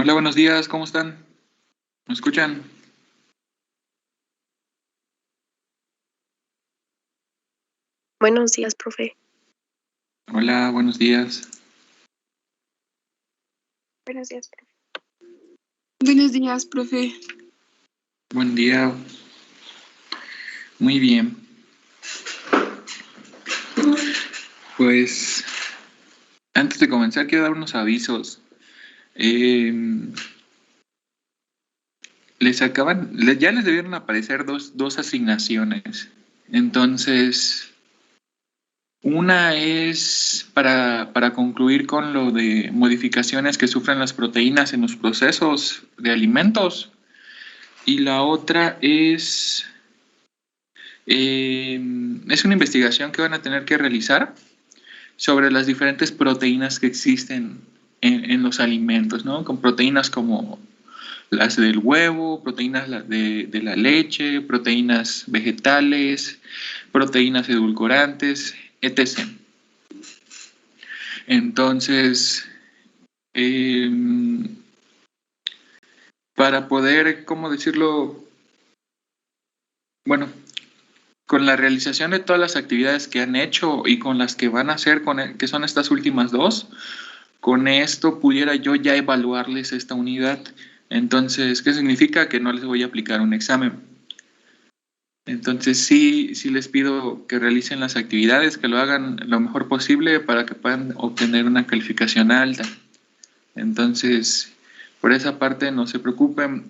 Hola, buenos días, ¿cómo están? ¿Me escuchan? Buenos días, profe. Hola, buenos días. Buenos días, profe. Buenos días, profe. Buen día. Muy bien. Pues, antes de comenzar, quiero dar unos avisos. Ya les debieron aparecer dos asignaciones. Entonces, una es para concluir con lo de modificaciones que sufren las proteínas en los procesos de alimentos. Y la otra es una investigación que van a tener que realizar sobre las diferentes proteínas que existen en los alimentos, ¿no? Con proteínas como las del huevo, proteínas de la leche, proteínas vegetales, proteínas edulcorantes, etc. Entonces, para poder, ¿cómo decirlo? Bueno, con la realización de todas las actividades que han hecho y con las que van a hacer, que son estas últimas dos, con esto pudiera yo ya evaluarles esta unidad. Entonces, ¿qué significa? Que no les voy a aplicar un examen. Entonces, sí les pido que realicen las actividades, que lo hagan lo mejor posible para que puedan obtener una calificación alta. Entonces, por esa parte no se preocupen.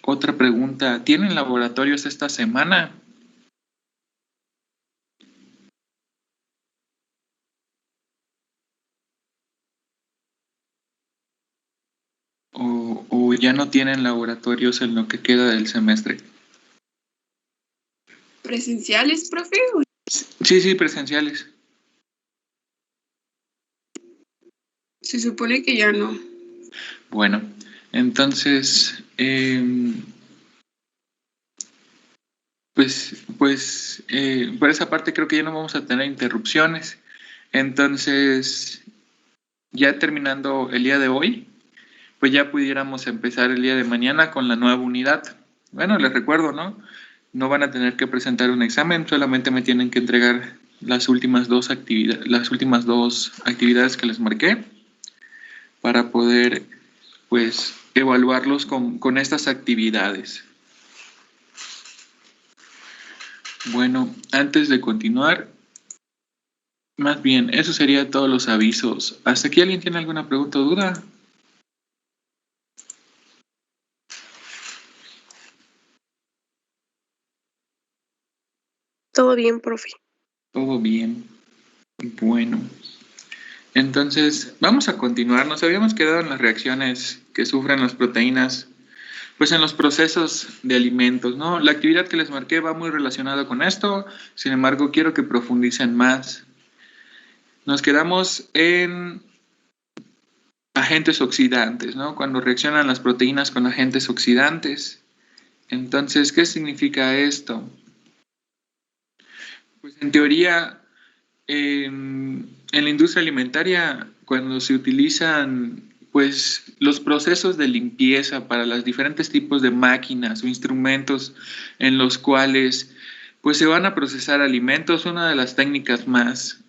Otra pregunta, ¿tienen laboratorios esta semana? ¿O ya no tienen laboratorios en lo que queda del semestre? ¿Presenciales, profe? Sí, presenciales. Se supone que ya no. Bueno, entonces, por esa parte creo que ya no vamos a tener interrupciones. Entonces, ya terminando el día de hoy, pues ya pudiéramos empezar el día de mañana con la nueva unidad. Bueno, les recuerdo, ¿no? No van a tener que presentar un examen, solamente me tienen que entregar las últimas dos actividades que les marqué para poder, pues, evaluarlos con estas actividades. Bueno, antes de continuar, más bien, eso sería todos los avisos. ¿Hasta aquí alguien tiene alguna pregunta o duda? Todo bien, profe. Todo bien. Bueno, entonces vamos a continuar. Nos habíamos quedado en las reacciones que sufren las proteínas, pues en los procesos de alimentos, ¿no? La actividad que les marqué va muy relacionada con esto, sin embargo quiero que profundicen más. Nos quedamos en agentes oxidantes, ¿no? Cuando reaccionan las proteínas con agentes oxidantes. Entonces, ¿qué significa esto? Pues en teoría, en la industria alimentaria, cuando se utilizan pues los procesos de limpieza para los diferentes tipos de máquinas o instrumentos en los cuales pues se van a procesar alimentos, una de las técnicas más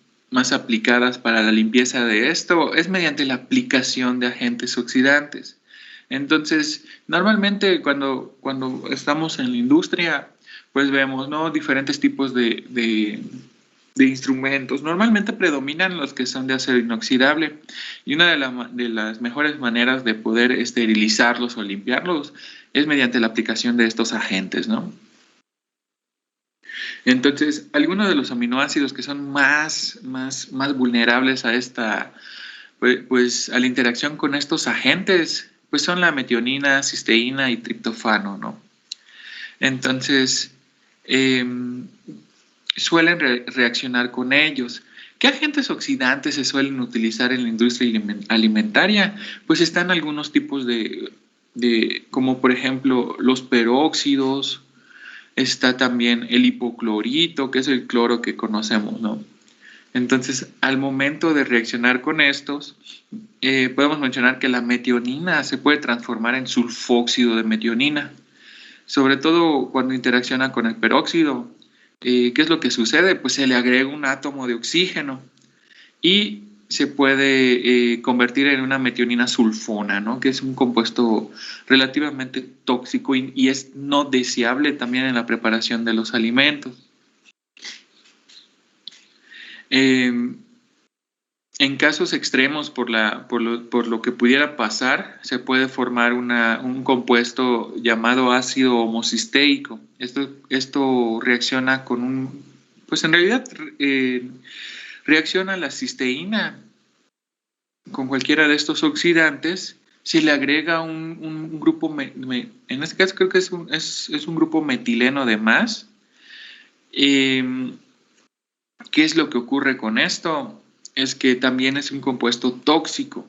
aplicadas para la limpieza de esto es mediante la aplicación de agentes oxidantes. Entonces, normalmente cuando estamos en la industria, pues vemos, ¿no? Diferentes tipos de instrumentos. Normalmente predominan los que son de acero inoxidable y una de las mejores maneras de poder esterilizarlos o limpiarlos es mediante la aplicación de estos agentes, ¿no? Entonces, algunos de los aminoácidos que son más vulnerables a esta, pues a la interacción con estos agentes, pues son la metionina, cisteína y triptofano, ¿no? Entonces, suelen reaccionar con ellos. ¿Qué agentes oxidantes se suelen utilizar en la industria alimentaria? Pues están algunos tipos como por ejemplo los peróxidos, está también el hipoclorito, que es el cloro que conocemos, ¿no? Entonces, al momento de reaccionar con estos, podemos mencionar que la metionina se puede transformar en sulfóxido de metionina, sobre todo cuando interacciona con el peróxido. ¿Qué es lo que sucede? Pues se le agrega un átomo de oxígeno y se puede convertir en una metionina sulfona, ¿no? Que es un compuesto relativamente tóxico y es no deseable también en la preparación de los alimentos. En casos extremos, por lo que pudiera pasar, se puede formar un compuesto llamado ácido homocisteico. Esto reacciona pues en realidad reacciona la cisteína con cualquiera de estos oxidantes. Si le agrega un grupo, en este caso creo que es un grupo metileno de más. ¿Qué es lo que ocurre con esto? Es que también es un compuesto tóxico.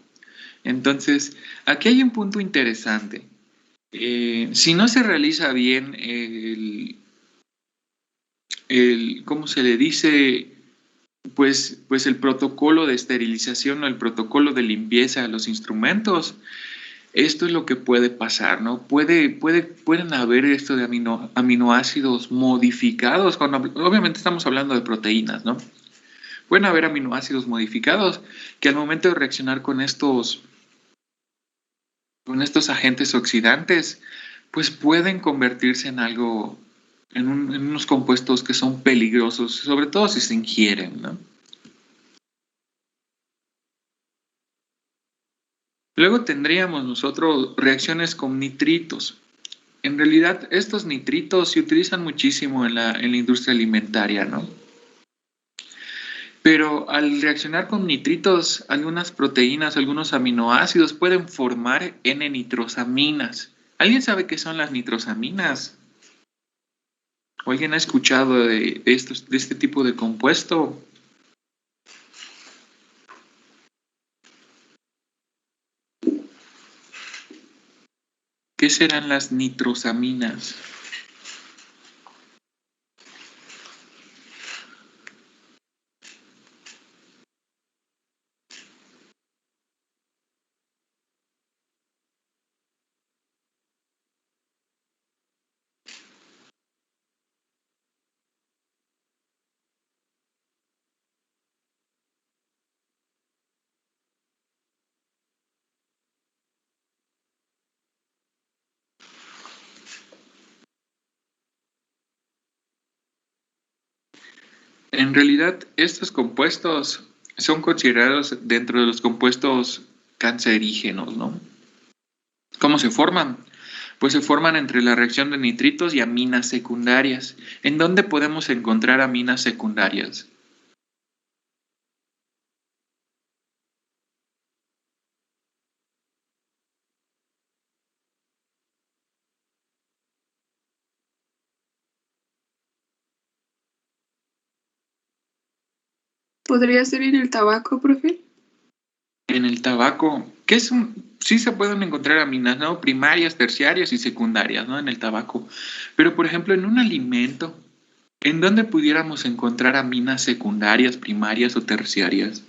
Entonces, aquí hay un punto interesante. Si no se realiza bien ¿cómo se le dice? Pues el protocolo de esterilización o el protocolo de limpieza de los instrumentos, esto es lo que puede pasar, ¿no? Pueden haber esto de aminoácidos modificados, obviamente estamos hablando de proteínas, ¿no? Pueden haber aminoácidos modificados que al momento de reaccionar con estos agentes oxidantes, pues pueden convertirse en algo, en unos compuestos que son peligrosos, sobre todo si se ingieren, ¿no? Luego tendríamos nosotros reacciones con nitritos. En realidad, estos nitritos se utilizan muchísimo en la industria alimentaria, ¿no? Pero al reaccionar con nitritos, algunas proteínas, algunos aminoácidos pueden formar N-nitrosaminas. ¿Alguien sabe qué son las nitrosaminas? ¿O alguien ha escuchado de este tipo de compuesto? ¿Qué serán las nitrosaminas? En realidad, estos compuestos son considerados dentro de los compuestos cancerígenos, ¿no? ¿Cómo se forman? Pues se forman entre la reacción de nitritos y aminas secundarias. ¿En dónde podemos encontrar aminas secundarias? ¿Podría ser en el tabaco, profe? En el tabaco, sí se pueden encontrar aminas, ¿no? Primarias, terciarias y secundarias, ¿no? En el tabaco. Pero, por ejemplo, en un alimento, ¿en dónde pudiéramos encontrar aminas secundarias, primarias o terciarias?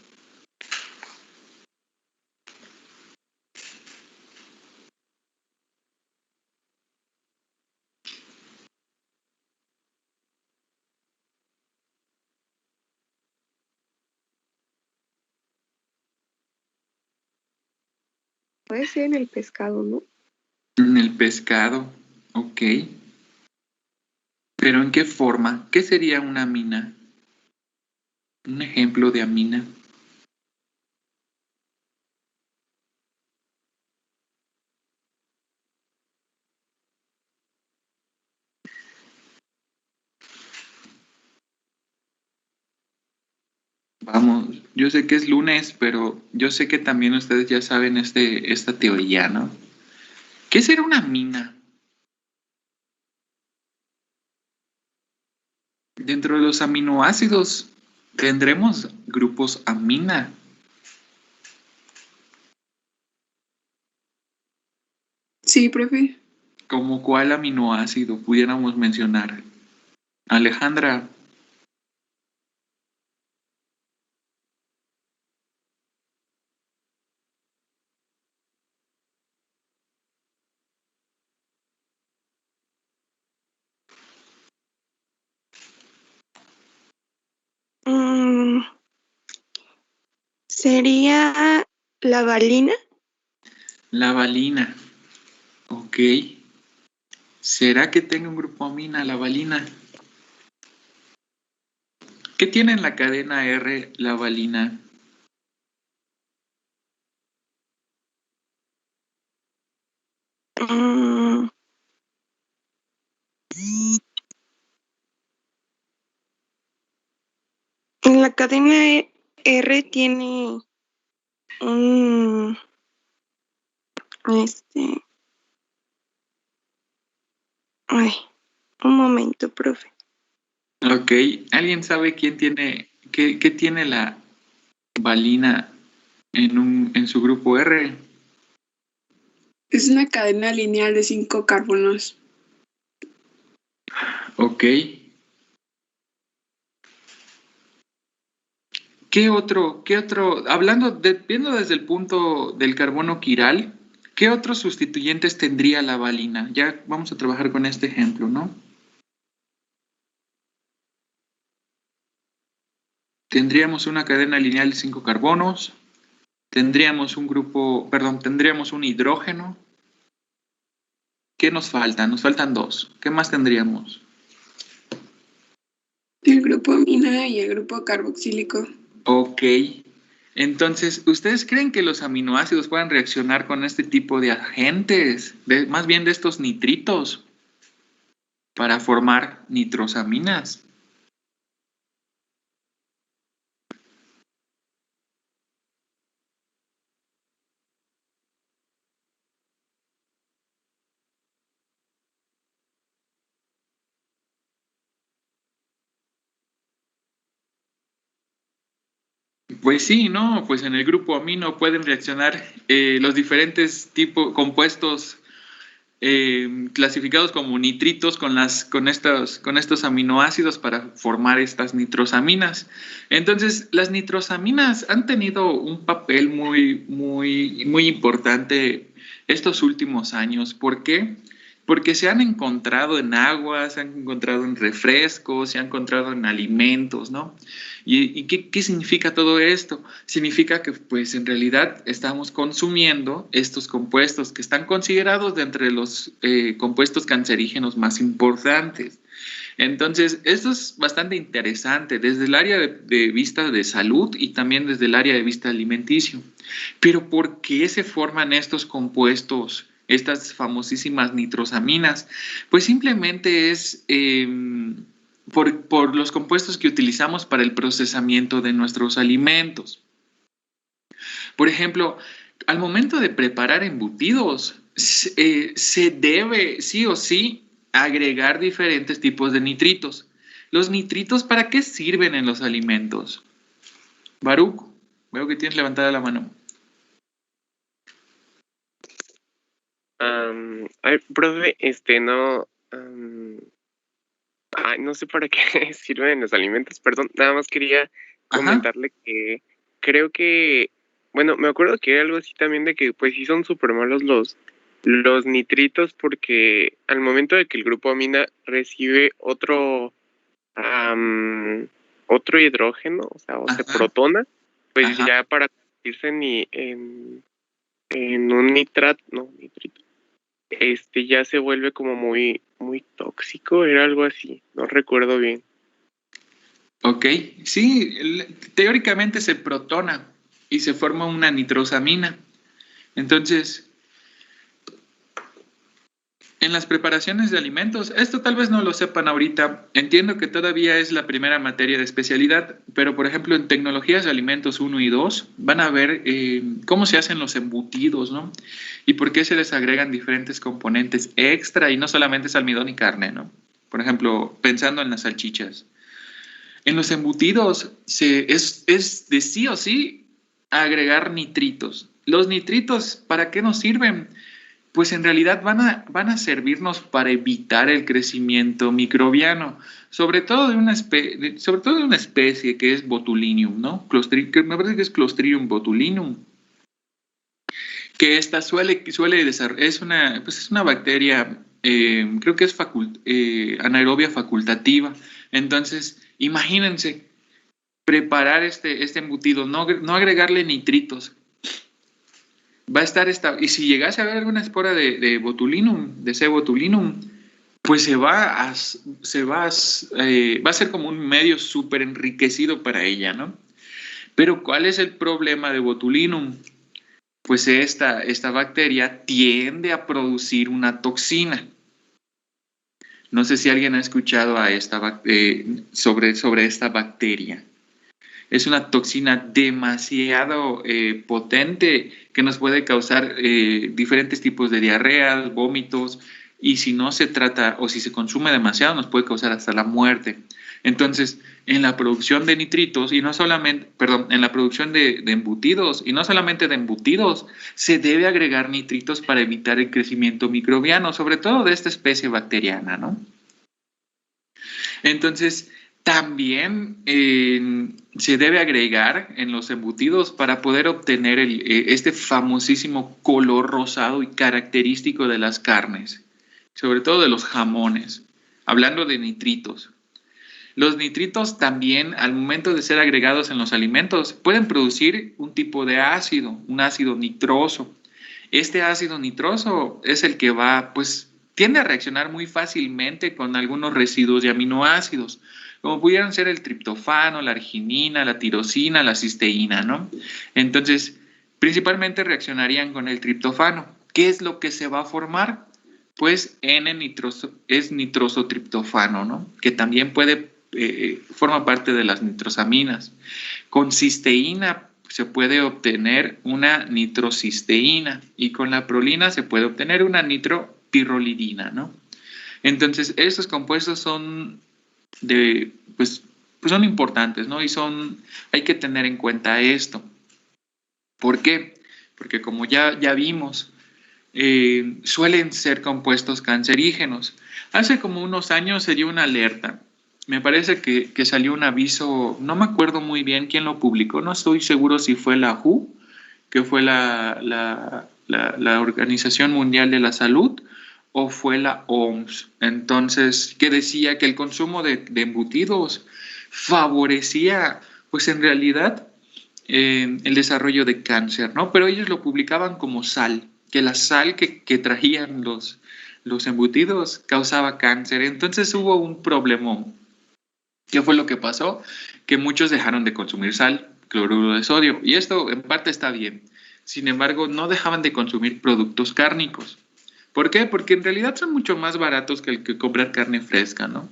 Puede ser en el pescado, ¿no? En el pescado, ok. ¿Pero en qué forma? ¿Qué sería una amina? Un ejemplo de amina. Vamos, yo sé que es lunes, pero yo sé que también ustedes ya saben esta teoría, ¿no? ¿Qué será una amina? Dentro de los aminoácidos tendremos grupos amina. Sí, profe. ¿Como cuál aminoácido pudiéramos mencionar? Alejandra, Sería la valina. La valina. Ok. ¿Será que tenga un grupo amina la valina? ¿Qué tiene en la cadena R la valina? Mm, en la cadena R tiene un, este, ay, un momento, profe. Ok. ¿Alguien sabe quién tiene, qué tiene la valina en su grupo R? Es una cadena lineal de 5 carbonos. Ok. Viendo desde el punto del carbono quiral, ¿qué otros sustituyentes tendría la valina? Ya vamos a trabajar con este ejemplo, ¿no? Tendríamos una cadena lineal de 5 carbonos, tendríamos tendríamos un hidrógeno. ¿Qué nos falta? Nos faltan 2. ¿Qué más tendríamos? El grupo amina y el grupo carboxílico. Ok. Entonces, ¿ustedes creen que los aminoácidos puedan reaccionar con este tipo de agentes? Más bien de estos nitritos, para formar nitrosaminas. Pues sí, ¿no? Pues en el grupo amino pueden reaccionar los diferentes tipos compuestos clasificados como nitritos con estos aminoácidos para formar estas nitrosaminas. Entonces, las nitrosaminas han tenido un papel muy importante estos últimos años. ¿Por qué? Porque se han encontrado en agua, se han encontrado en refrescos, se han encontrado en alimentos, ¿no? ¿Y qué significa todo esto? Significa que pues en realidad estamos consumiendo estos compuestos que están considerados de entre los compuestos cancerígenos más importantes. Entonces, esto es bastante interesante desde el área de vista de salud y también desde el área de vista alimenticio. Pero ¿por qué se forman estos compuestos, estas famosísimas nitrosaminas? Pues simplemente es por los compuestos que utilizamos para el procesamiento de nuestros alimentos. Por ejemplo, al momento de preparar embutidos, se debe sí o sí agregar diferentes tipos de nitritos. ¿Los nitritos para qué sirven en los alimentos? Baruch, veo que tienes levantada la mano. Ay, profe, no, no sé para qué sirven los alimentos, perdón, nada más quería Ajá. comentarle que creo que, bueno, me acuerdo que era algo así también de que pues sí son súper malos los nitritos porque al momento de que el grupo amina recibe otro hidrógeno, o sea, o se Ajá. protona, pues Ajá. ya para convertirse en un nitrito, ya se vuelve como muy tóxico, era algo así, no recuerdo bien. Ok, sí, teóricamente se protona y se forma una nitrosamina. Entonces, en las preparaciones de alimentos, esto tal vez no lo sepan ahorita, entiendo que todavía es la primera materia de especialidad, pero por ejemplo en tecnologías de alimentos 1 y 2 van a ver cómo se hacen los embutidos, ¿no? Y por qué se les agregan diferentes componentes extra y no solamente es almidón y carne, ¿no? Por ejemplo, pensando en las salchichas. En los embutidos es de sí o sí agregar nitritos. Los nitritos, ¿para qué nos sirven? Pues en realidad van a servirnos para evitar el crecimiento microbiano, sobre todo de una especie que es Botulinum, ¿no? Que me parece que es Clostridium botulinum, que esta suele desarrollar, es una bacteria, creo que es anaerobia facultativa. Entonces, imagínense, preparar este embutido, no agregarle nitritos. Va a estar y si llegase a haber alguna espora de botulinum, de C. botulinum, pues va a ser como un medio súper enriquecido para ella, ¿no? Pero ¿cuál es el problema de botulinum? Pues esta bacteria tiende a producir una toxina. No sé si alguien ha escuchado sobre esta bacteria. Es una toxina demasiado potente que nos puede causar diferentes tipos de diarreas, vómitos, y si no se trata o si se consume demasiado nos puede causar hasta la muerte. Entonces, en la producción de nitritos y no solamente, en la producción de embutidos y no solamente de embutidos, se debe agregar nitritos para evitar el crecimiento microbiano, sobre todo de esta especie bacteriana, ¿no? Entonces, también se debe agregar en los embutidos para poder obtener este famosísimo color rosado y característico de las carnes, sobre todo de los jamones, hablando de nitritos. Los nitritos también, al momento de ser agregados en los alimentos, pueden producir un tipo de ácido, un ácido nitroso. Este ácido nitroso es el que tiende a reaccionar muy fácilmente con algunos residuos de aminoácidos, como pudieran ser el triptofano, la arginina, la tirosina, la cisteína, ¿no? Entonces, principalmente reaccionarían con el triptofano. ¿Qué es lo que se va a formar? Pues es nitrosotriptofano, ¿no? Que también forma parte de las nitrosaminas. Con cisteína se puede obtener una nitrocisteína y con la prolina se puede obtener una nitropirrolidina, ¿no? Entonces, estos compuestos son son importantes, ¿no? Y hay que tener en cuenta esto. ¿Por qué? Porque como ya vimos, suelen ser compuestos cancerígenos. Hace como unos años se dio una alerta. Me parece que salió un aviso, no me acuerdo muy bien quién lo publicó, no estoy seguro si fue la WHO, que fue la Organización Mundial de la Salud, o fue la OMS. Entonces, que decía que el consumo de embutidos favorecía, pues en realidad, el desarrollo de cáncer, ¿no? Pero ellos lo publicaban como sal, que la sal que traían los embutidos causaba cáncer. Entonces hubo un problemón. ¿Qué fue lo que pasó? Que muchos dejaron de consumir sal, cloruro de sodio, y esto en parte está bien. Sin embargo, no dejaban de consumir productos cárnicos. ¿Por qué? Porque en realidad son mucho más baratos que el que comprar carne fresca, ¿no?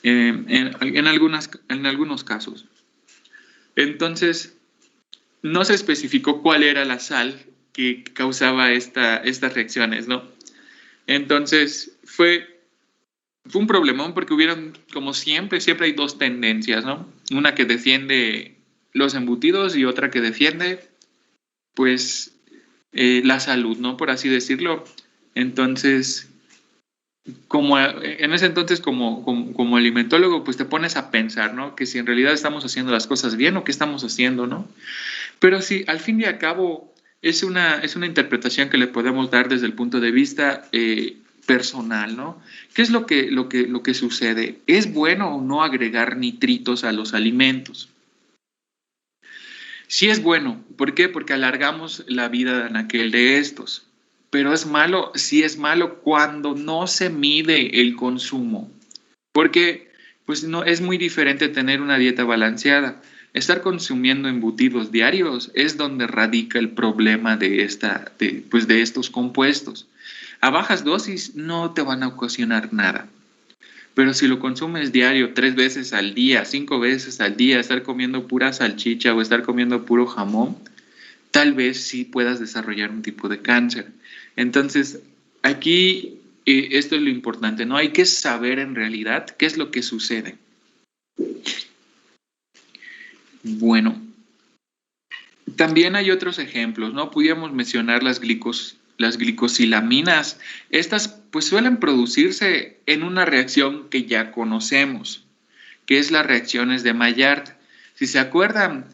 En algunos casos. Entonces, no se especificó cuál era la sal que causaba estas reacciones, ¿no? Entonces, fue un problemón porque hubieron, como siempre hay dos tendencias, ¿no? Una que defiende los embutidos y otra que defiende, pues, la salud, ¿no? Por así decirlo. Entonces, en ese entonces, como alimentólogo, pues te pones a pensar, ¿no? Que si en realidad estamos haciendo las cosas bien o qué estamos haciendo, ¿no? Pero sí, al fin y al cabo, es una interpretación que le podemos dar desde el punto de vista personal, ¿no? ¿Qué es lo que sucede? ¿Es bueno o no agregar nitritos a los alimentos? Sí es bueno. ¿Por qué? Porque alargamos la vida de anaquel de estos. Pero es malo cuando no se mide el consumo. Porque pues no es muy diferente tener una dieta balanceada. Estar consumiendo embutidos diarios es donde radica el problema de estos compuestos. A bajas dosis no te van a ocasionar nada. Pero si lo consumes diario, 3 veces al día, 5 veces al día, estar comiendo pura salchicha o estar comiendo puro jamón, tal vez sí puedas desarrollar un tipo de cáncer. Entonces, aquí esto es lo importante, ¿no? Hay que saber en realidad qué es lo que sucede. Bueno, también hay otros ejemplos, ¿no? Pudiéramos mencionar las glicosilaminas. Estas pues suelen producirse en una reacción que ya conocemos, que es las reacciones de Maillard. Si se acuerdan,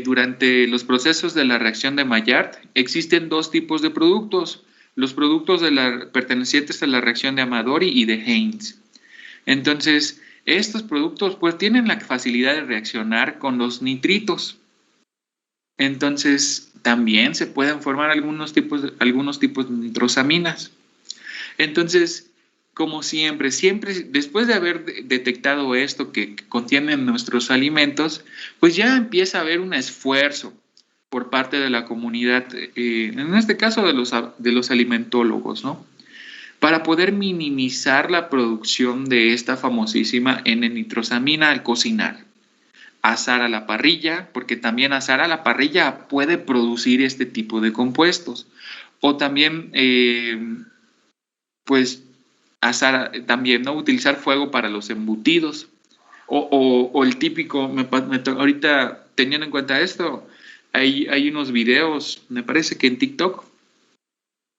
durante los procesos de la reacción de Maillard existen dos tipos de productos, los productos pertenecientes a la reacción de Amadori y de Haynes. Entonces, estos productos pues tienen la facilidad de reaccionar con los nitritos. Entonces también se pueden formar algunos tipos de nitrosaminas. Entonces, como siempre, después de haber detectado esto que contienen nuestros alimentos, pues ya empieza a haber un esfuerzo por parte de la comunidad, en este caso de los alimentólogos, ¿no? Para poder minimizar la producción de esta famosísima N-nitrosamina al cocinar. Asar a la parrilla, porque también asar a la parrilla puede producir este tipo de compuestos. O también, pues, asar también, ¿no? Utilizar fuego para los embutidos. O el típico, ahorita teniendo en cuenta esto, hay unos videos, me parece que en TikTok,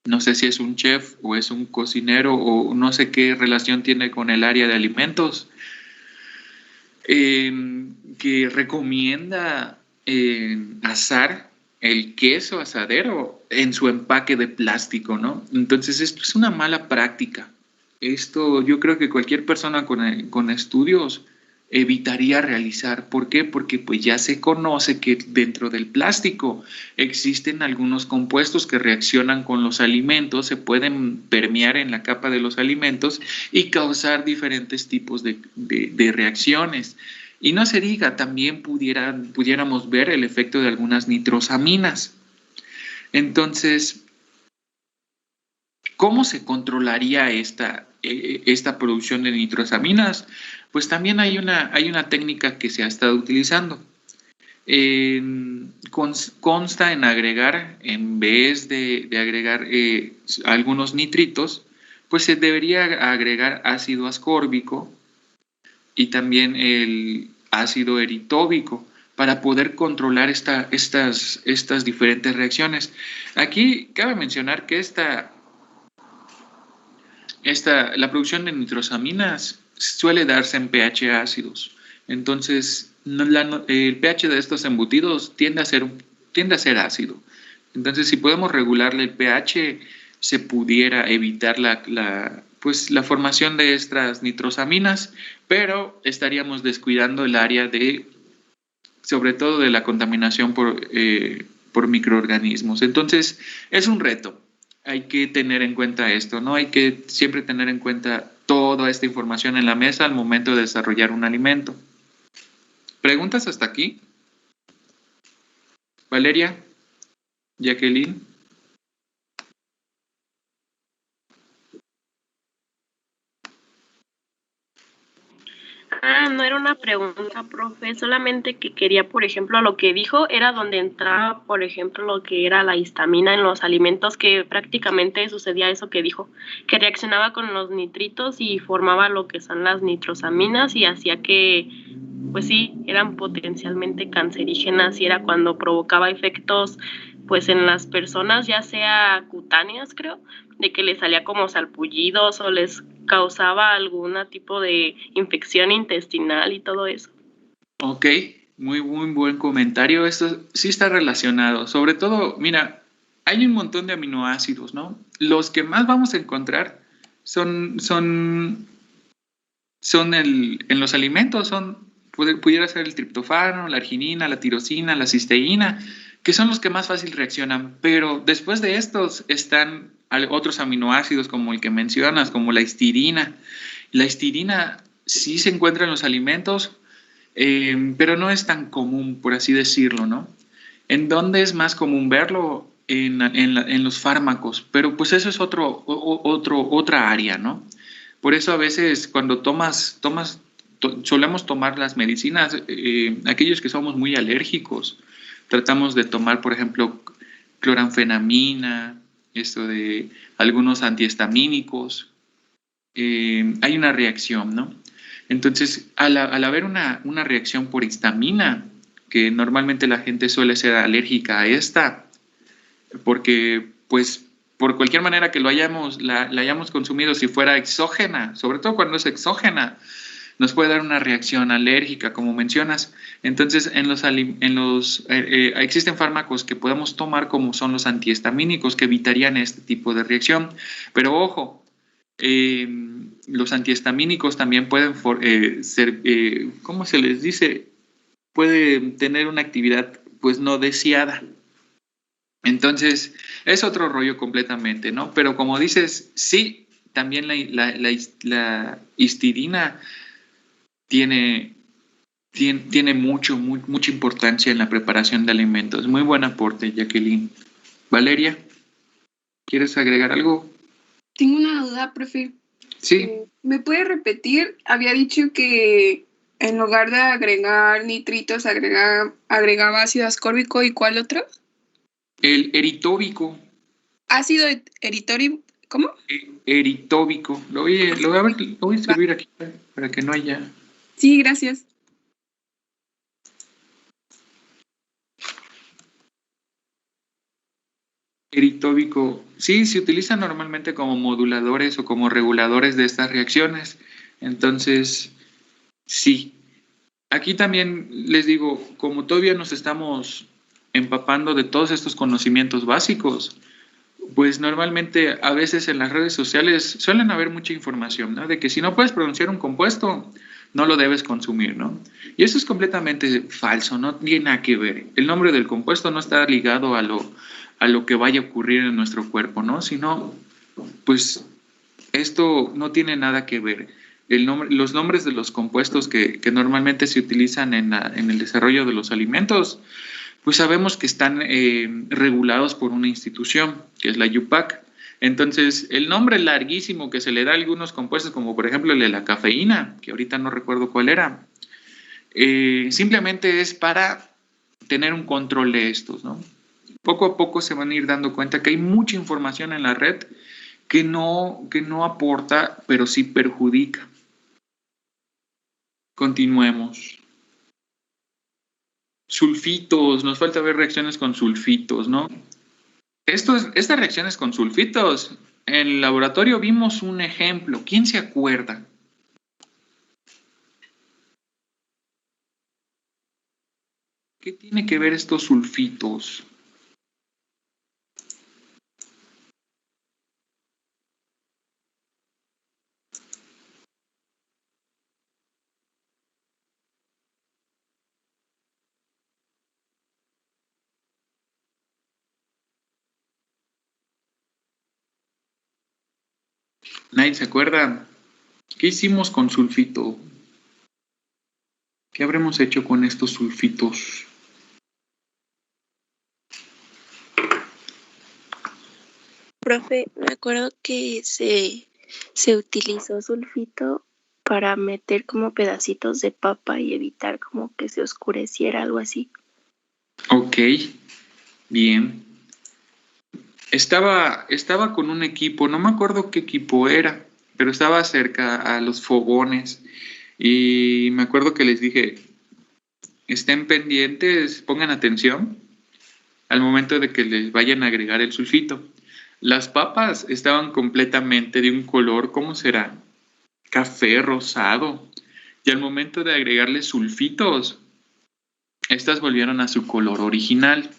no sé si es un chef o es un cocinero o no sé qué relación tiene con el área de alimentos, que recomienda asar el queso asadero en su empaque de plástico, ¿no? Entonces esto es una mala práctica. Esto yo creo que cualquier persona con estudios evitaría realizar. ¿Por qué? Porque pues ya se conoce que dentro del plástico existen algunos compuestos que reaccionan con los alimentos, se pueden permear en la capa de los alimentos y causar diferentes tipos de reacciones. Y no se diga, también pudiéramos ver el efecto de algunas nitrosaminas. Entonces, ¿cómo se controlaría esta producción de nitrosaminas? Pues también hay una técnica que se ha estado utilizando. Consta en agregar, en vez de agregar algunos nitritos, pues se debería agregar ácido ascórbico y también el ácido eritóbico para poder controlar estas diferentes reacciones. Aquí cabe mencionar que la producción de nitrosaminas suele darse en pH ácidos. Entonces, el pH de estos embutidos tiende a ser ácido. Entonces, si podemos regularle el pH, se pudiera evitar la formación de estas nitrosaminas, pero estaríamos descuidando el área sobre todo de la contaminación por microorganismos. Entonces, es un reto. Hay que tener en cuenta esto, ¿no? Hay que siempre tener en cuenta toda esta información en la mesa al momento de desarrollar un alimento. ¿Preguntas hasta aquí? Valeria, Jacqueline. No era una pregunta, profe, solamente que quería, por ejemplo, lo que dijo era donde entraba, por ejemplo, lo que era la histamina en los alimentos, que prácticamente sucedía eso que dijo, que reaccionaba con los nitritos y formaba lo que son las nitrosaminas y hacía que, pues sí, eran potencialmente cancerígenas y era cuando provocaba efectos, pues en las personas, ya sea cutáneas, creo, de que les salía como salpullidos o les causaba algún tipo de infección intestinal y todo eso. Ok, muy buen comentario. Esto sí está relacionado. Sobre todo, mira, hay un montón de aminoácidos, ¿no? Los que más vamos a encontrar son en los alimentos, pudiera ser el triptofano, la arginina, la tirosina, la cisteína, que son los que más fácil reaccionan. Pero después de estos están otros aminoácidos como el que mencionas, como la histidina. La histidina sí se encuentra en los alimentos, pero no es tan común, por así decirlo, ¿no? ¿En dónde es más común verlo? En los fármacos, pero pues eso es otra área, ¿no? Por eso a veces cuando solemos tomar las medicinas, aquellos que somos muy alérgicos, tratamos de tomar, por ejemplo, cloranfenamina, esto de algunos antihistamínicos, hay una reacción, ¿no? Entonces, al haber una reacción por histamina, que normalmente la gente suele ser alérgica a esta, porque pues por cualquier manera que la hayamos consumido, si fuera exógena, sobre todo cuando es exógena, nos puede dar una reacción alérgica, como mencionas. Entonces, existen fármacos que podemos tomar como son los antihistamínicos que evitarían este tipo de reacción. Pero ojo, Los antihistamínicos también pueden ser, ¿cómo se les dice? Pueden tener una actividad pues no deseada. Entonces, es otro rollo completamente, ¿no? Pero como dices, sí, también la histidina tiene mucha importancia en la preparación de alimentos. Muy buen aporte, Jacqueline. Valeria, ¿quieres agregar algo? Tengo una duda, profe. Sí. ¿Me puede repetir? Había dicho que en lugar de agregar nitritos, agregaba ácido ascórbico, ¿y cuál otro? El eritóbico. Ácido eritórico, ¿cómo? Eritóbico. Lo voy a escribir aquí para que no haya... Sí, gracias. Eritóbico, sí, se utiliza normalmente como moduladores o como reguladores de estas reacciones. Entonces, sí. Aquí también les digo, como todavía nos estamos empapando de todos estos conocimientos básicos, pues normalmente a veces en las redes sociales suelen haber mucha información, ¿no? De que si no puedes pronunciar un compuesto, no lo debes consumir, ¿no? Y eso es completamente falso, no tiene nada que ver. El nombre del compuesto no está ligado a lo que vaya a ocurrir en nuestro cuerpo, ¿no? Sino, pues, esto no tiene nada que ver. Los nombres de los compuestos que normalmente se utilizan en el desarrollo de los alimentos, pues sabemos que están regulados por una institución, que es la UPAC. Entonces, el nombre larguísimo que se le da a algunos compuestos, como por ejemplo el de la cafeína, que ahorita no recuerdo cuál era, simplemente es para tener un control de estos, ¿no? Poco a poco se van a ir dando cuenta que hay mucha información en la red que no aporta, pero sí perjudica. Continuemos. Sulfitos, nos falta ver reacciones con sulfitos, ¿no? Estas reacciones con sulfitos, en el laboratorio vimos un ejemplo. ¿Quién se acuerda? ¿Qué tiene que ver estos sulfitos? ¿Nadie se acuerda? ¿Qué hicimos con sulfito? ¿Qué habremos hecho con estos sulfitos? Profe, me acuerdo que se utilizó sulfito para meter como pedacitos de papa y evitar como que se oscureciera, algo así. Ok, bien. Estaba con un equipo, no me acuerdo qué equipo era, pero estaba cerca a los fogones y me acuerdo que les dije, estén pendientes, pongan atención al momento de que les vayan a agregar el sulfito. Las papas estaban completamente de un color, ¿cómo será? Café rosado. Y al momento de agregarle sulfitos, estas volvieron a su color original.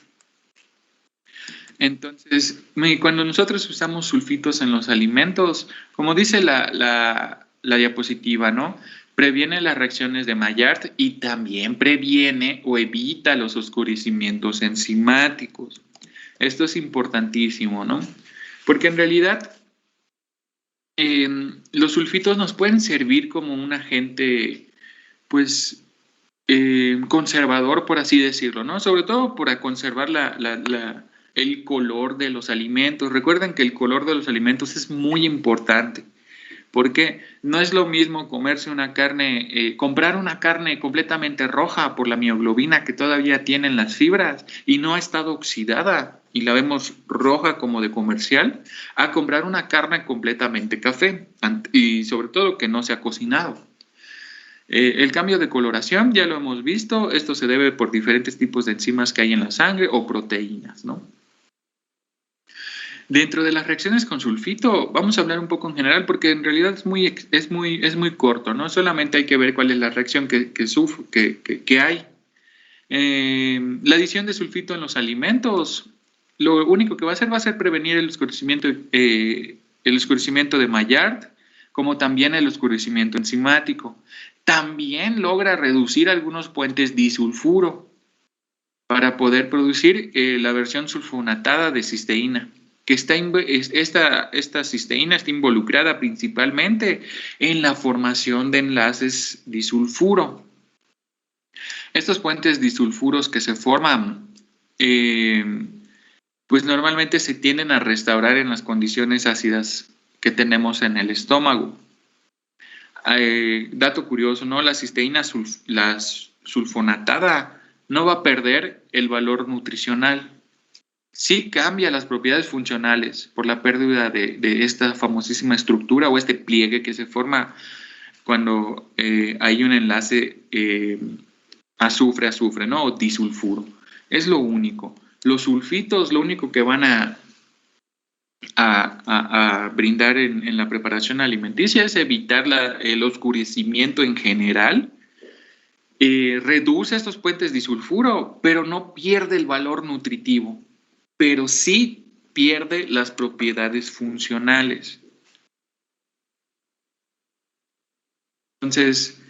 Entonces, cuando nosotros usamos sulfitos en los alimentos, como dice la diapositiva, ¿no? Previene las reacciones de Maillard y también previene o evita los oscurecimientos enzimáticos. Esto es importantísimo, ¿no? Porque en realidad los sulfitos nos pueden servir como un agente, pues, conservador, por así decirlo, ¿no? Sobre todo para conservar el color de los alimentos. Recuerden que el color de los alimentos es muy importante, porque no es lo mismo comerse una carne, comprar una carne completamente roja por la mioglobina que todavía tienen las fibras y no ha estado oxidada y la vemos roja como de comercial, a comprar una carne completamente café y sobre todo que no se ha cocinado. El cambio de coloración ya lo hemos visto, esto se debe por diferentes tipos de enzimas que hay en la sangre o proteínas, ¿no? Dentro de las reacciones con sulfito, vamos a hablar un poco en general porque en realidad es muy corto, ¿no? Solamente hay que ver cuál es la reacción que hay. La adición de sulfito en los alimentos, lo único que va a hacer prevenir el oscurecimiento el oscurecimiento de Maillard, como también el oscurecimiento enzimático. También logra reducir algunos puentes disulfuro para poder producir la versión sulfonatada de cisteína, que esta cisteína está involucrada principalmente en la formación de enlaces disulfuro. Estos puentes disulfuros que se forman, pues normalmente se tienden a restaurar en las condiciones ácidas que tenemos en el estómago. Dato curioso, ¿no? La cisteína sulfonatada no va a perder el valor nutricional. Sí cambia las propiedades funcionales por la pérdida de esta famosísima estructura o este pliegue que se forma cuando hay un enlace azufre-azufre, ¿no? O disulfuro. Es lo único. Los sulfitos lo único que van a brindar en la preparación alimenticia es evitar el oscurecimiento en general. Reduce estos puentes disulfuro, pero no pierde el valor nutritivo, pero sí pierde las propiedades funcionales. Entonces,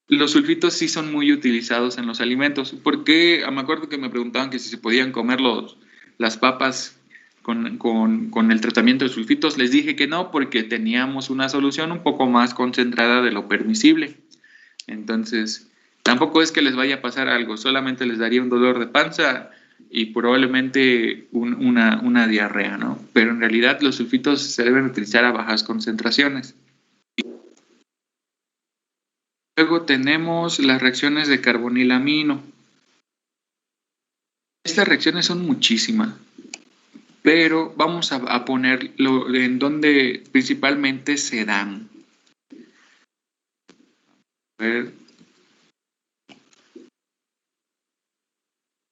los sulfitos sí son muy utilizados en los alimentos. Porque me acuerdo que me preguntaban que si se podían comer las papas con el tratamiento de sulfitos. Les dije que no, porque teníamos una solución un poco más concentrada de lo permisible. Entonces, tampoco es que les vaya a pasar algo, solamente les daría un dolor de panza y probablemente una diarrea, ¿no? Pero en realidad los sulfitos se deben utilizar a bajas concentraciones. Luego tenemos las reacciones de carbonilamino. Estas reacciones son muchísimas, pero vamos a ponerlo en donde principalmente se dan. A ver.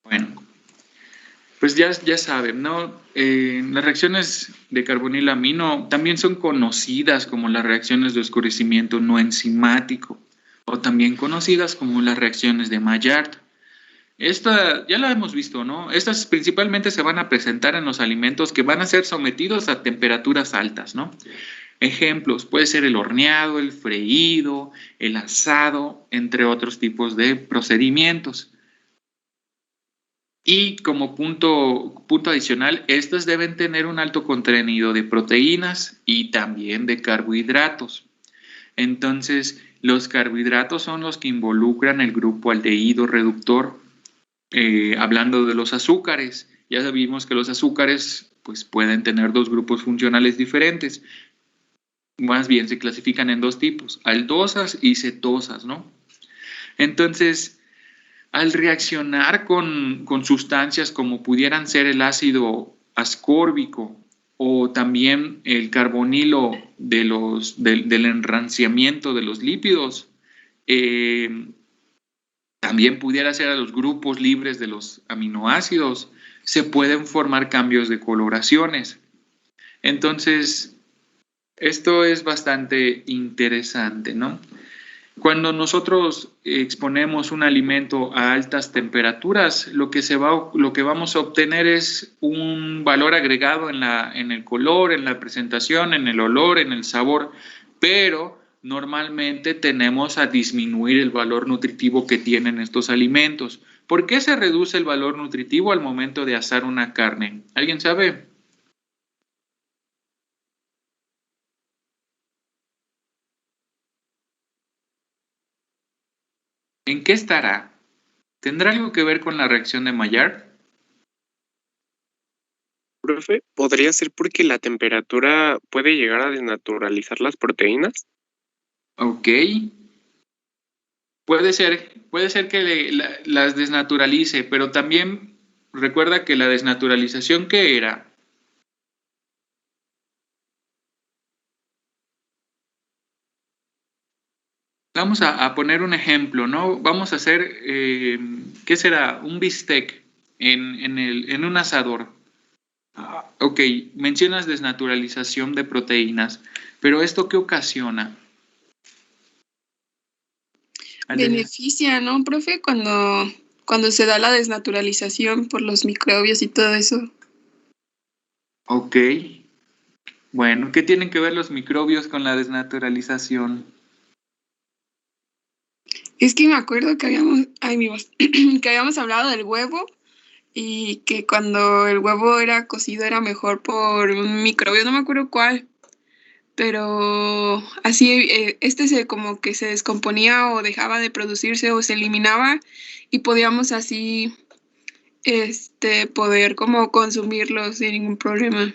Bueno, pues ya saben, ¿no? Las reacciones de carbonilamino también son conocidas como las reacciones de oscurecimiento no enzimático, o también conocidas como las reacciones de Maillard. Esta ya la hemos visto, ¿no? Estas principalmente se van a presentar en los alimentos que van a ser sometidos a temperaturas altas, ¿no? Ejemplos, puede ser el horneado, el freído, el asado, entre otros tipos de procedimientos. Y como punto adicional, estas deben tener un alto contenido de proteínas y también de carbohidratos. Entonces, los carbohidratos son los que involucran el grupo aldehído reductor. Hablando de los azúcares, ya sabemos que los azúcares pues, pueden tener dos grupos funcionales diferentes. Más bien se clasifican en dos tipos, aldosas y cetosas, ¿no? Entonces, al reaccionar con sustancias como pudieran ser el ácido ascórbico o también el carbonilo del enranciamiento de los lípidos, también pudiera ser a los grupos libres de los aminoácidos, se pueden formar cambios de coloraciones. Entonces, esto es bastante interesante, ¿no? Cuando nosotros exponemos un alimento a altas temperaturas, lo que vamos a obtener es un valor agregado en el color, en la presentación, en el olor, en el sabor, pero normalmente tendemos a disminuir el valor nutritivo que tienen estos alimentos. ¿Por qué se reduce el valor nutritivo al momento de asar una carne? ¿Alguien sabe? ¿En qué estará? ¿Tendrá algo que ver con la reacción de Maillard? Profe, ¿podría ser porque la temperatura puede llegar a desnaturalizar las proteínas? Ok. Puede ser que las desnaturalice, pero también recuerda que la desnaturalización, ¿qué era? Vamos a poner un ejemplo, ¿no? Vamos a hacer, ¿qué será? Un bistec en un asador. Ok, mencionas desnaturalización de proteínas, pero ¿esto qué ocasiona? Beneficia, ¿no, profe? Cuando se da la desnaturalización por los microbios y todo eso. Ok. Bueno, ¿qué tienen que ver los microbios con la desnaturalización? Es que me acuerdo que habíamos, ay, mi voz, que habíamos hablado del huevo y que cuando el huevo era cocido era mejor por un microbio, no me acuerdo cuál, pero así este como que se descomponía o dejaba de producirse o se eliminaba y podíamos así poder como consumirlo sin ningún problema.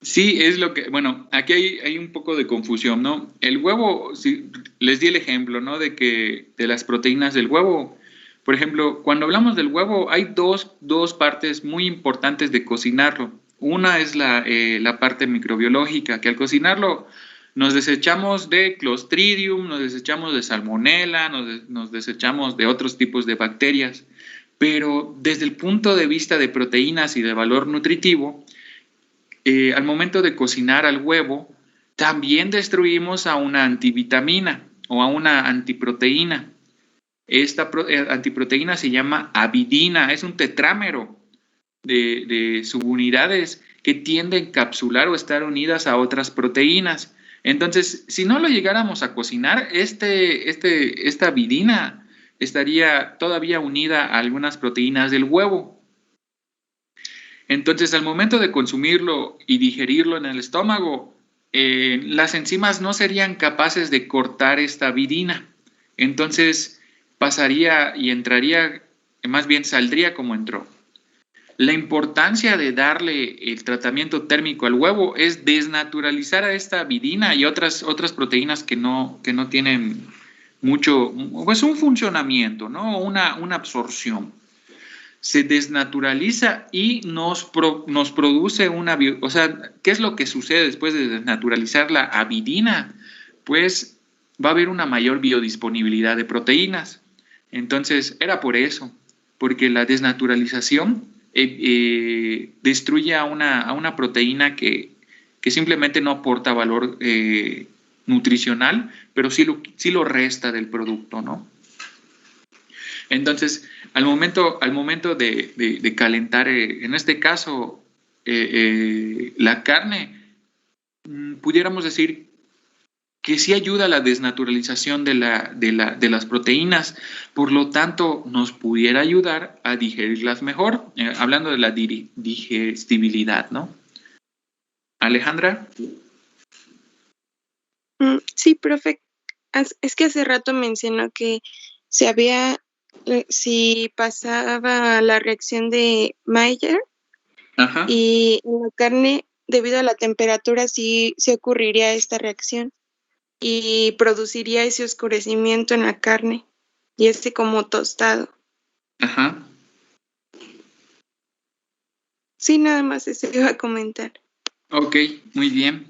Sí, es lo que, bueno, aquí hay un poco de confusión, ¿no? El huevo, sí, les di el ejemplo, ¿no? De las proteínas del huevo. Por ejemplo, cuando hablamos del huevo, hay dos partes muy importantes de cocinarlo. Una es la parte microbiológica, que al cocinarlo nos desechamos de Clostridium, nos desechamos de Salmonella, nos desechamos de otros tipos de bacterias. Pero desde el punto de vista de proteínas y de valor nutritivo, al momento de cocinar al huevo, también destruimos a una antivitamina o a una antiproteína. Esta antiproteína se llama avidina, es un tetrámero de subunidades que tiende a encapsular o estar unidas a otras proteínas. Entonces, si no lo llegáramos a cocinar, esta avidina estaría todavía unida a algunas proteínas del huevo. Entonces, al momento de consumirlo y digerirlo en el estómago, las enzimas no serían capaces de cortar esta avidina. Entonces, pasaría y entraría, más bien saldría como entró. La importancia de darle el tratamiento térmico al huevo es desnaturalizar a esta avidina y otras proteínas que no tienen mucho, pues un funcionamiento, ¿no? Una absorción. Se desnaturaliza y nos produce o sea, ¿qué es lo que sucede después de desnaturalizar la avidina? Pues va a haber una mayor biodisponibilidad de proteínas. Entonces, era por eso, porque la desnaturalización destruye a una proteína que simplemente no aporta valor nutricional, pero sí lo resta del producto, ¿no? Entonces, al momento de calentar, en este caso, la carne, pudiéramos decir que sí ayuda a la desnaturalización de las proteínas, por lo tanto, nos pudiera ayudar a digerirlas mejor, hablando de la digestibilidad, ¿no? Alejandra. Sí, profe. Es que hace rato mencionó que si pasaba la reacción de Maillard. Ajá. Y en la carne, debido a la temperatura, sí ocurriría esta reacción y produciría ese oscurecimiento en la carne y como tostado. Ajá. Sí, nada más eso iba a comentar. Ok, muy bien.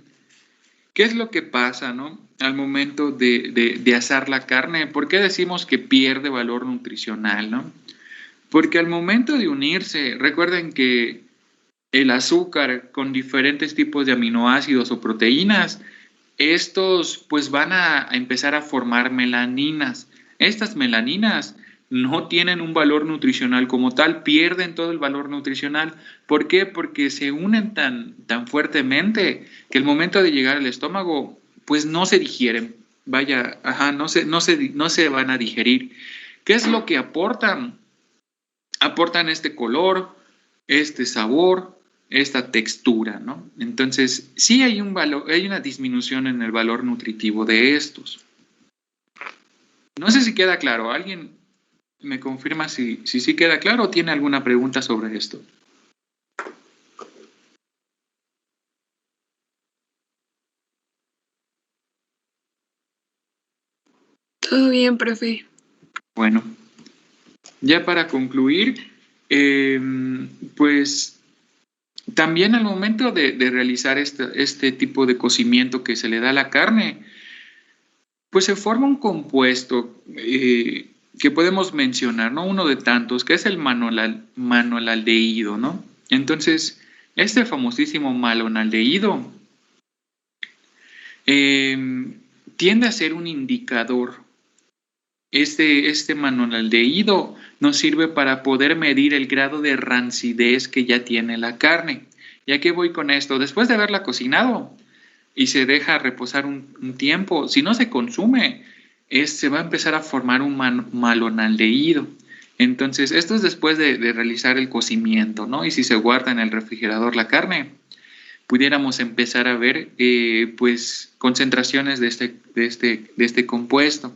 ¿Qué es lo que pasa, no? Al momento de asar la carne, ¿por qué decimos que pierde valor nutricional, no? Porque al momento de unirse, recuerden que el azúcar con diferentes tipos de aminoácidos o proteínas, estos pues van a empezar a formar melaninas. Estas melaninas no tienen un valor nutricional como tal, pierden todo el valor nutricional. ¿Por qué? Porque se unen tan fuertemente que el momento de llegar al estómago, pues no se digieren. Vaya, no se van a digerir. ¿Qué es lo que aportan? Aportan este color, este sabor, esta textura, ¿no? Entonces, sí hay una disminución en el valor nutritivo de estos. No sé si queda claro. ¿Alguien me confirma si sí queda claro o tiene alguna pregunta sobre esto? Todo bien, profe. Bueno, ya para concluir, pues también al momento de realizar este tipo de cocimiento que se le da a la carne, pues se forma un compuesto que podemos mencionar, ¿no? Uno de tantos, que es el malonaldehído, ¿no? Entonces, este famosísimo malonaldehído tiende a ser un indicador. Este malonaldehído nos sirve para poder medir el grado de rancidez que ya tiene la carne. ¿Y a qué voy con esto? Después de haberla cocinado, y se deja reposar un tiempo, si no se consume, se va a empezar a formar un malonaldehído. Entonces, esto es después de realizar el cocimiento, ¿no? Y si se guarda en el refrigerador la carne, pudiéramos empezar a ver pues concentraciones de este compuesto.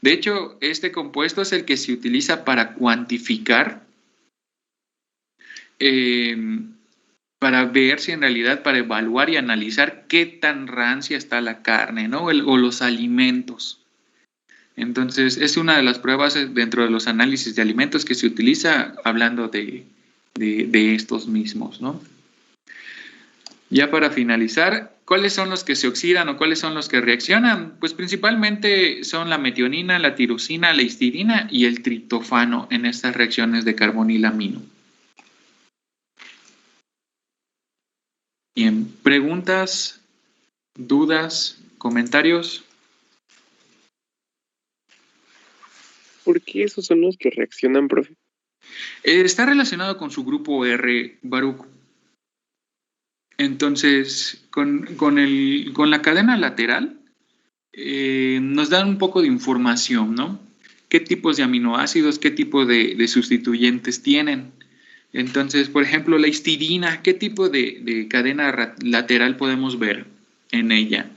De hecho, este compuesto es el que se utiliza para cuantificar, para ver si en realidad, para evaluar y analizar qué tan rancia está la carne, ¿no? O los alimentos. Entonces, es una de las pruebas dentro de los análisis de alimentos que se utiliza hablando de estos mismos, ¿no? Ya para finalizar, ¿cuáles son los que se oxidan o cuáles son los que reaccionan? Pues principalmente son la metionina, la tirosina, la histidina y el triptófano en estas reacciones de carbonilamino. Bien, ¿preguntas, dudas, comentarios? ¿Por qué esos son los que reaccionan, profe? Está relacionado con su grupo R, Baruch. Entonces, con la cadena lateral, nos dan un poco de información, ¿no? ¿Qué tipos de aminoácidos, qué tipo de sustituyentes tienen? Entonces, por ejemplo, la histidina, ¿qué tipo de cadena lateral podemos ver en ella?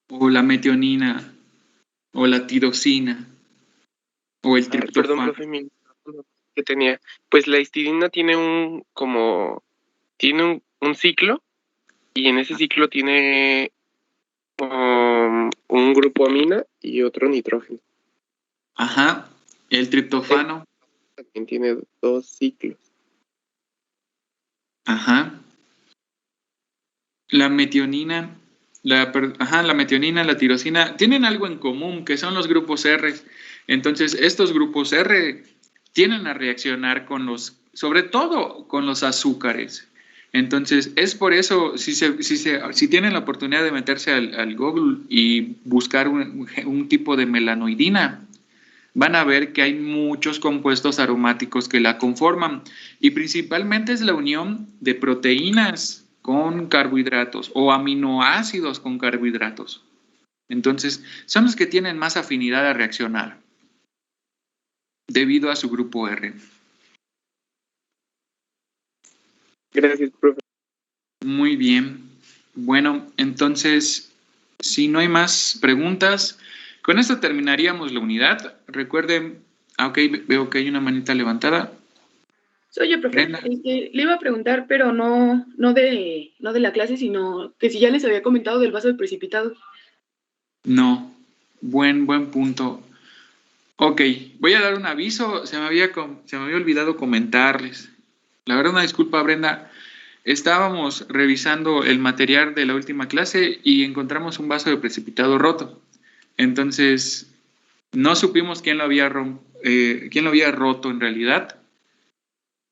O la metionina, o la tirosina, o el Perdón, triptófano. profe, mi micrófono que tenía. Pues la histidina tiene un ciclo, y en ese ciclo tiene un grupo amina y otro nitrógeno. Ajá, el triptófano. También tiene 2 ciclos. Ajá. La metionina, la metionina, la tirosina, tienen algo en común, que son los grupos R. Entonces, estos grupos R tienden a reaccionar sobre todo con los azúcares. Entonces, es por eso, si tienen la oportunidad de meterse al Google y buscar un tipo de melanoidina, van a ver que hay muchos compuestos aromáticos que la conforman, y principalmente es la unión de proteínas con carbohidratos o aminoácidos con carbohidratos. Entonces, son los que tienen más afinidad a reaccionar debido a su grupo R. Gracias, profe. Muy bien. Bueno, entonces, si no hay más preguntas, con esto terminaríamos la unidad. Recuerden, ok, veo que hay una manita levantada. Soy yo, profe. Le iba a preguntar, pero no de la clase, sino que si ya les había comentado del vaso de precipitado. No, buen punto. Ok, voy a dar un aviso, se me había olvidado comentarles. La verdad, una disculpa, Brenda. Estábamos revisando el material de la última clase y encontramos un vaso de precipitado roto. Entonces, no supimos quién lo había roto en realidad.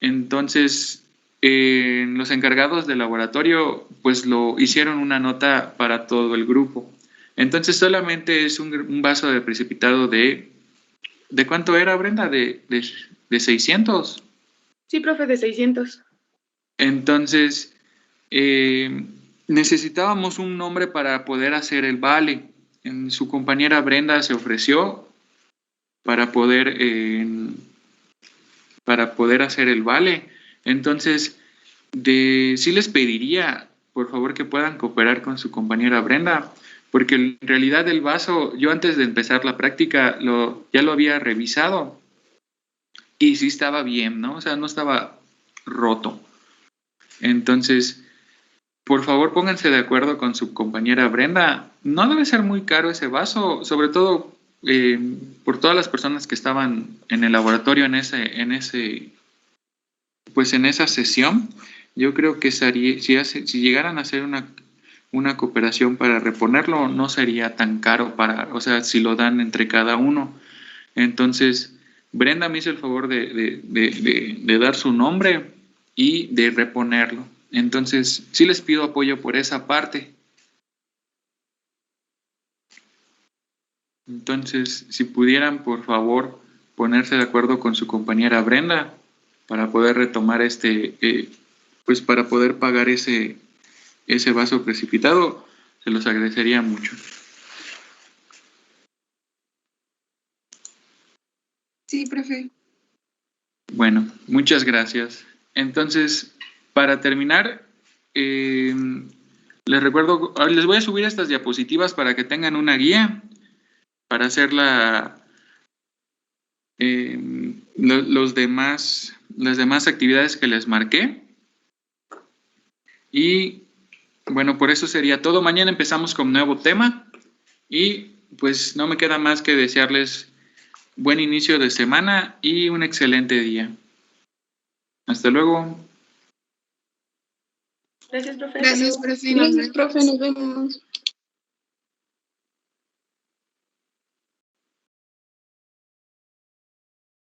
Entonces, los encargados del laboratorio pues lo hicieron una nota para todo el grupo. Entonces, solamente es un vaso de precipitado ¿de cuánto era, Brenda? ¿De 600? Sí, profe, de 600. Entonces, necesitábamos un nombre para poder hacer el vale. Su compañera Brenda se ofreció para poder hacer el vale. Entonces, sí les pediría, por favor, que puedan cooperar con su compañera Brenda, porque en realidad el vaso, yo antes de empezar la práctica ya lo había revisado y sí estaba bien, ¿no? O sea, no estaba roto. Entonces, por favor, pónganse de acuerdo con su compañera Brenda. No debe ser muy caro ese vaso, sobre todo por todas las personas que estaban en el laboratorio en esa sesión. yo creo que si llegaran a hacer una cooperación para reponerlo, no sería tan caro o sea, si lo dan entre cada uno. Entonces, Brenda me hizo el favor de dar su nombre y de reponerlo. Entonces, sí les pido apoyo por esa parte. Entonces, si pudieran, por favor, ponerse de acuerdo con su compañera Brenda para poder retomar pues para poder pagar ese vaso precipitado, se los agradecería mucho. Sí, profe. Bueno, muchas gracias. Entonces, para terminar, les recuerdo, les voy a subir estas diapositivas para que tengan una guía para hacer las demás actividades que les marqué. Y bueno, por eso sería todo. Mañana empezamos con nuevo tema y pues no me queda más que desearles buen inicio de semana y un excelente día. Hasta luego. Gracias, profe. Gracias, profe. Gracias, profe, nos vemos.